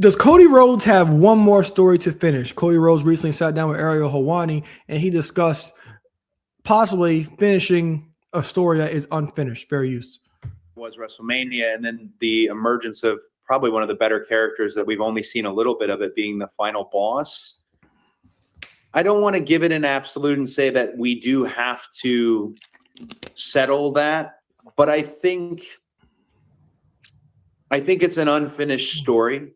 Does Cody Rhodes have one more story to finish? Cody Rhodes recently sat down with Ariel Helwani and he discussed possibly finishing a story that is unfinished. Fair use. Was WrestleMania, and then the emergence of probably one of the better characters that we've only seen a little bit of it, being the final boss. I don't want to give it an absolute and say that we do have to settle that, but I think it's an unfinished story.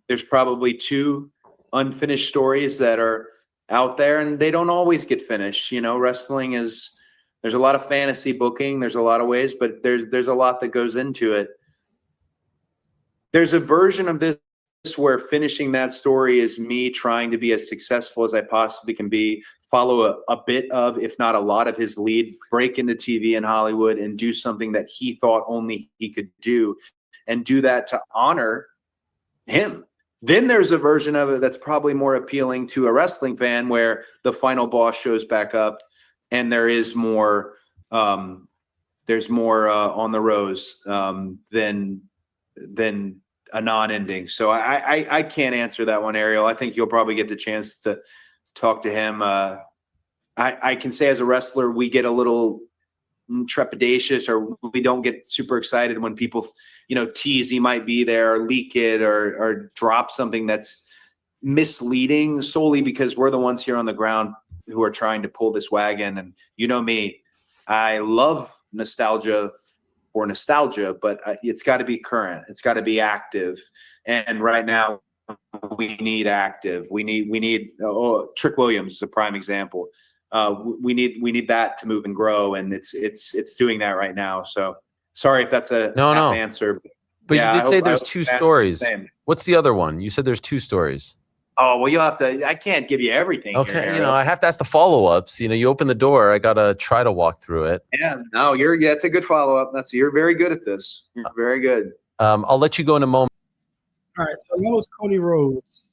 There's probably 2 unfinished stories that are out there, and they don't always get finished. You know, wrestling is, there's a lot of fantasy booking. There's a lot of ways, but there's a lot that goes into it. There's a version of this where finishing that story is me trying to be as successful as I possibly can be, follow a bit of, if not a lot of his lead, break into TV in Hollywood and do something that he thought only he could do, and do that to honor him. Then there's a version of it that's probably more appealing to a wrestling fan, where the final boss shows back up and there is more, there's more on the rose than a non-ending. So I can't answer that one, Ariel. I think you'll probably get the chance to talk to him. I can say as a wrestler, we get a little trepidatious, or we don't get super excited when people, you know, tease he might be there, or leak it, or drop something that's misleading, solely because we're the ones here on the ground who are trying to pull this wagon. And you know me, I love nostalgia for nostalgia, but it's got to be current. It's got to be active. And right now we need active. We need Trick Williams is a prime example. We need that to move and grow, and it's doing that right now. So sorry if that's a half answer. But yeah, you did say there's 2 stories. What's the other one? You said there's 2 stories. Oh, well, you'll have to. I can't give you everything. Okay, here, I have to ask the follow-ups. You open the door. I gotta try to walk through it. Yeah, no, it's a good follow-up. You're very good at this. You're very good. I'll let you go in a moment. All right, so that was Cody Rhodes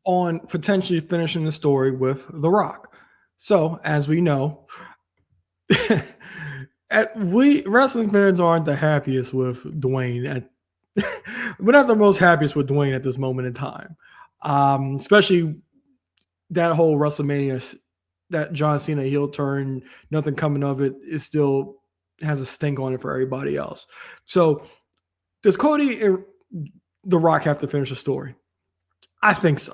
on potentially finishing the story with The Rock. So, as we know, we wrestling fans aren't the happiest with Dwayne. We're not the most happiest with Dwayne at this moment in time. Especially that whole WrestleMania, that John Cena heel turn, nothing coming of it, is still has a stink on it for everybody else. So, does Cody and The Rock have to finish the story? I think so.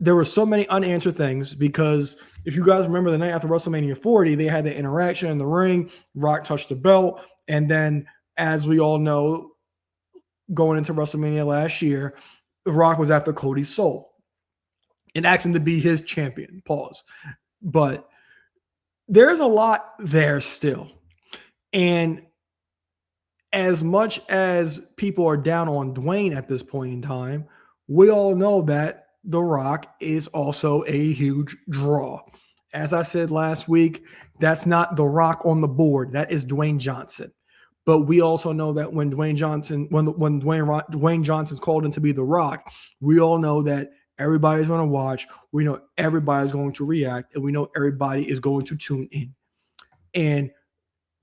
There were so many unanswered things, because if you guys remember the night after WrestleMania 40, they had the interaction in the ring. Rock touched the belt. And then, as we all know, going into WrestleMania last year, The Rock was after Cody's soul and asked him to be his champion. Pause. But there's a lot there still. And as much as people are down on Dwayne at this point in time, we all know that The Rock is also a huge draw. As I said last week, that's not The Rock on the board. That is Dwayne Johnson. But we also know that when Dwayne Johnson's called in to be The Rock, we all know that everybody's going to watch. We know everybody's going to react, and we know everybody is going to tune in. And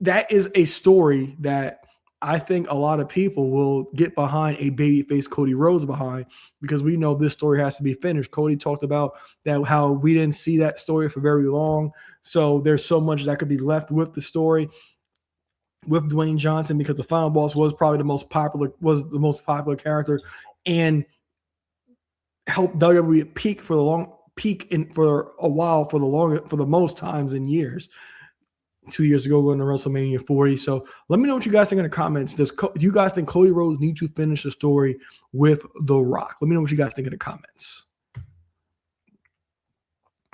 that is a story that I think a lot of people will get behind a babyface Cody Rhodes behind, because we know this story has to be finished. Cody talked about that, how we didn't see that story for very long. So there's so much that could be left with the story with Dwayne Johnson, because the final boss was probably the most popular character, and helped WWE peak for the most times in years. 2 years ago, going to WrestleMania 40. So let me know what you guys think in the comments. Do you guys think Cody Rhodes need to finish the story with The Rock? Let me know what you guys think in the comments.